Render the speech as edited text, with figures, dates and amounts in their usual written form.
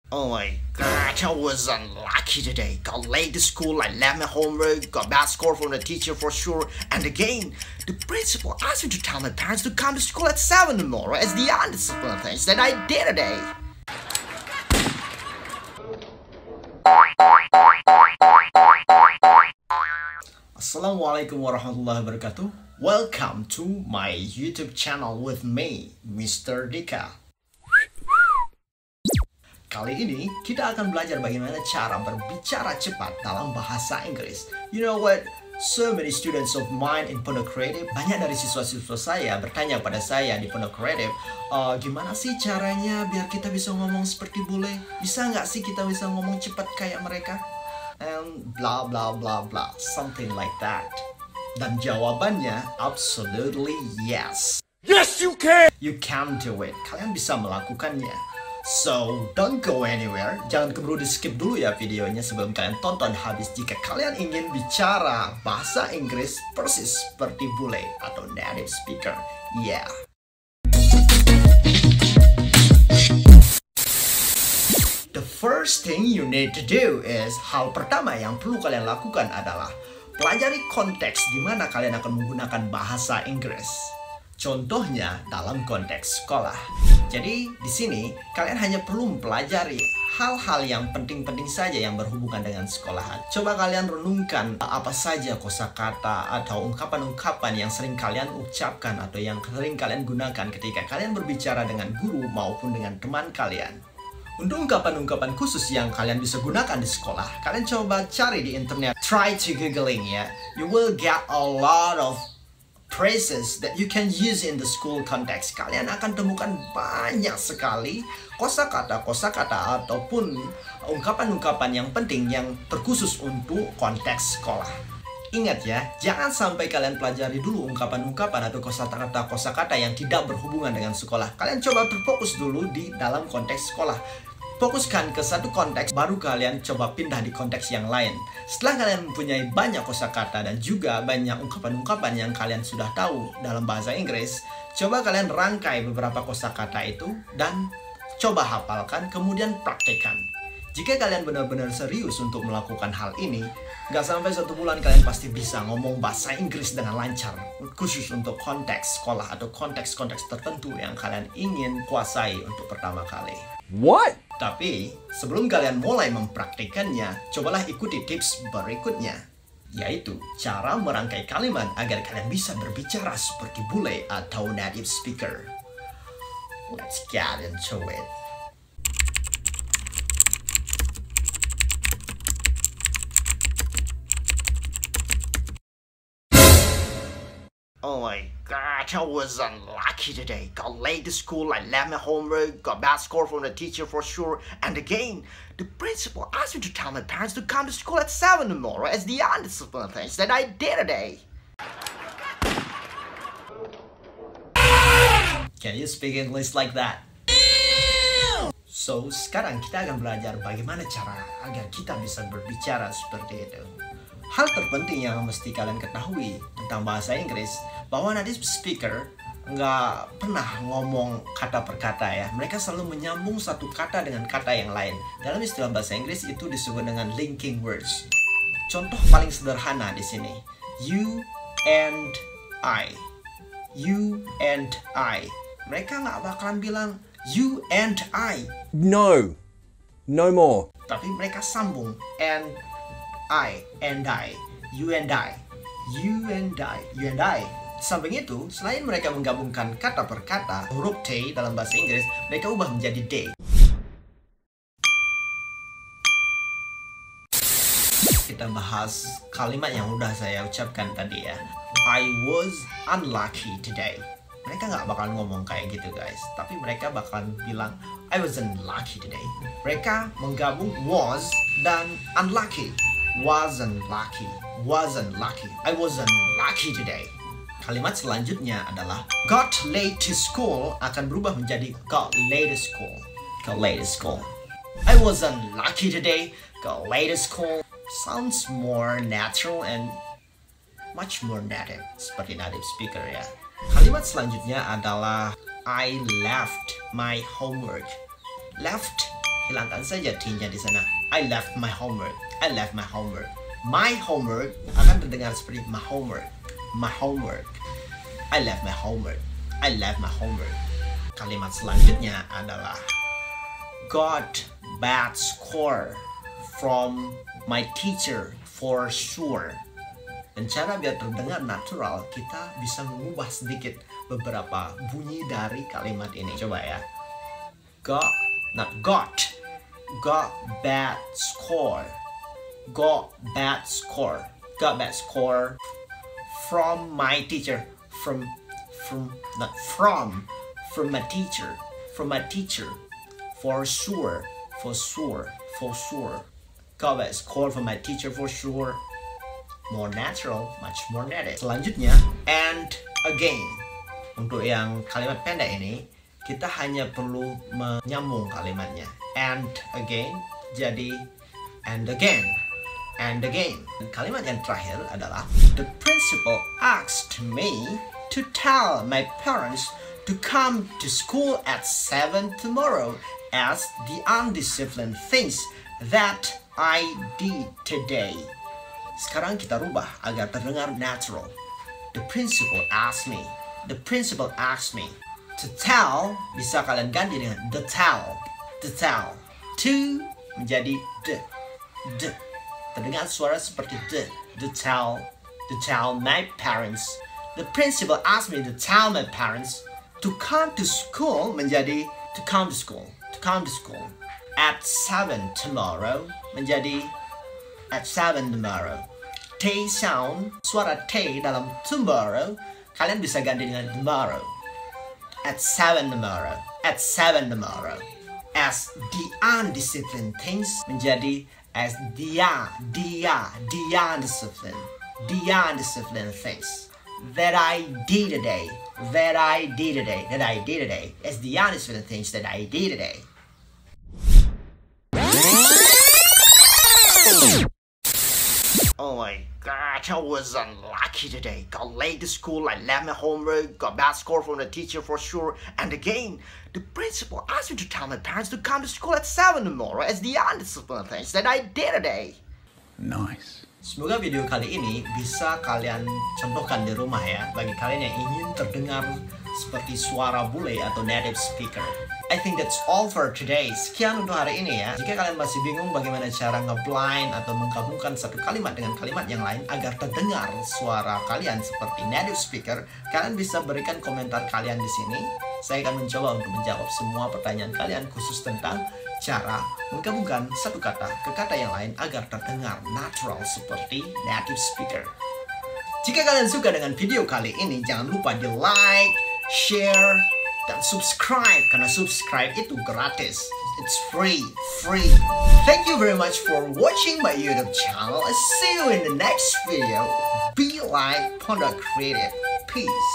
Oh my god, I was unlucky today. Got late to school, I left my homework, got bad score from the teacher for sure. And again, the principal asked me to tell my parents to come to school at 7 tomorrow as the undisciplined things that I did today. Assalamualaikum warahmatullahi wabarakatuh. Welcome to my YouTube channel with me, Mr. Dika. Kali ini kita akan belajar bagaimana cara berbicara cepat dalam bahasa Inggris. You know what? So many students of mine in Pondok Kreatif, banyak dari siswa-siswa saya bertanya pada saya di Pondok Kreatif, gimana sih caranya biar kita bisa ngomong seperti bule? Bisa nggak sih kita bisa ngomong cepat kayak mereka? And blah blah blah blah, something like that. Dan jawabannya absolutely yes. Yes, you can! You can do it. Kalian bisa melakukannya. So, don't go anywhere. Jangan keburu di skip dulu ya videonya sebelum kalian tonton habis jika kalian ingin bicara bahasa Inggris persis seperti bule atau native speaker. Yeah. The first thing you need to do is, hal pertama yang perlu kalian lakukan adalah pelajari konteks di mana kalian akan menggunakan bahasa Inggris. Contohnya dalam konteks sekolah. Jadi di sini kalian hanya perlu mempelajari hal-hal yang penting-penting saja yang berhubungan dengan sekolahan. Coba kalian renungkan apa saja kosakata atau ungkapan-ungkapan yang sering kalian ucapkan atau yang sering kalian gunakan ketika kalian berbicara dengan guru maupun dengan teman kalian. Untuk ungkapan-ungkapan khusus yang kalian bisa gunakan di sekolah, kalian coba cari di internet. Try to googling ya. You will get a lot of phrases that you can use in the school context. Kalian akan temukan banyak sekali kosakata ataupun ungkapan-ungkapan yang penting yang terkhusus untuk konteks sekolah. Ingat ya, jangan sampai kalian pelajari dulu ungkapan-ungkapan atau kosakata yang tidak berhubungan dengan sekolah. Kalian coba terfokus dulu di dalam konteks sekolah. Fokuskan ke satu konteks, baru kalian coba pindah di konteks yang lain. Setelah kalian mempunyai banyak kosakata dan juga banyak ungkapan-ungkapan yang kalian sudah tahu dalam bahasa Inggris, coba kalian rangkai beberapa kosakata itu dan coba hafalkan, kemudian praktekkan. Jika kalian benar-benar serius untuk melakukan hal ini, nggak sampai 1 bulan kalian pasti bisa ngomong bahasa Inggris dengan lancar, khusus untuk konteks sekolah atau konteks-konteks tertentu yang kalian ingin kuasai untuk pertama kali. What? Tapi, sebelum kalian mulai mempraktikkannya, cobalah ikuti tips berikutnya, yaitu cara merangkai kalimat agar kalian bisa berbicara seperti bule atau native speaker. Let's get into it. Oh my god, I was unlucky today. Got late to school, I left my homework, got bad score from the teacher for sure. And again, the principal asked me to tell my parents to come to school at 7 tomorrow as the undisciplined things that I did today. Can you speak English like that? So, sekarang kita akan belajar bagaimana cara agar kita bisa berbicara seperti itu. Hal terpenting yang mesti kalian ketahui tentang bahasa Inggris, bahwa native speaker nggak pernah ngomong kata per kata ya. Mereka selalu menyambung satu kata dengan kata yang lain. Dalam istilah bahasa Inggris itu disebut dengan linking words. Contoh paling sederhana di sini, you and I. You and I. Mereka nggak bakalan bilang you and I. No. No more. Tapi mereka sambung and and I, you and I, you and I, you and I. Samping itu, selain mereka menggabungkan kata per kata, huruf T dalam bahasa Inggris, mereka ubah menjadi D. Kita bahas kalimat yang udah saya ucapkan tadi ya. I was unlucky today. Mereka nggak bakal ngomong kayak gitu guys, tapi mereka bakal bilang I wasn't lucky today. Mereka menggabung was dan unlucky. Wasn't lucky, I wasn't lucky today. Kalimat selanjutnya adalah got late to school akan berubah menjadi got late to school. Got late to school. I wasn't lucky today, got late to school. Sounds more natural and much more native, seperti native speaker ya. Kalimat selanjutnya adalah I left my homework. Left hilangkan saja T-nya di sana. I left my homework. I left my homework. My homework akan terdengar seperti my homework. My homework. I left my homework. I left my homework. Kalimat selanjutnya adalah got bad score from my teacher for sure. Dan cara biar terdengar natural, kita bisa mengubah sedikit beberapa bunyi dari kalimat ini. Coba ya. Got, not got. Got bad score. Got bad score. Got bad score from my teacher. From my teacher. From my teacher. For sure. For sure. For sure. Got bad score from my teacher for sure. More natural, much more native. Selanjutnya, and again. Untuk yang kalimat pendek ini, kita hanya perlu menyambung kalimatnya. And again, jadi and again. And again. Dan kalimat yang terakhir adalah the principal asked me to tell my parents to come to school at 7 tomorrow as the undisciplined things that I did today. Sekarang kita rubah agar terdengar natural. The principal asked me. The principal asked me. To tell bisa kalian ganti dengan the tell. The tell. To menjadi the. The. Terdengar suara seperti the. The tell. To tell my parents. The principal asked me to tell my parents to come to school menjadi to come to school. To come to school. At 7 tomorrow menjadi at 7 tomorrow. T sound, suara T dalam tomorrow, kalian bisa ganti dengan tomorrow. At 7 tomorrow. At 7 tomorrow. As the undisciplined things menjadi as the undisciplined. The undisciplined things. That I did today. That I did today. That I did today. As the undisciplined things that I did today. Oh my god, I was unlucky today. Got late to school, I left my homework, got bad score from the teacher for sure. And again, the principal asked me to tell my parents to come to school at 7 tomorrow as the undisciplined things that I did today. Nice. Semoga video kali ini bisa kalian contohkan di rumah ya, bagi kalian yang ingin terdengar seperti suara bule atau native speaker. I think that's all for today. Sekian untuk hari ini ya. Jika kalian masih bingung bagaimana cara ngeblind atau menggabungkan satu kalimat dengan kalimat yang lain agar terdengar suara kalian seperti native speaker, kalian bisa berikan komentar kalian di sini. Saya akan mencoba untuk menjawab semua pertanyaan kalian khusus tentang cara menggabungkan satu kata ke kata yang lain agar terdengar natural seperti native speaker. Jika kalian suka dengan video kali ini, jangan lupa di like, share, dan subscribe, karena subscribe itu gratis. It's free. Thank you very much for watching my YouTube channel. I see you in the next video. Be like Panda Creative. Peace.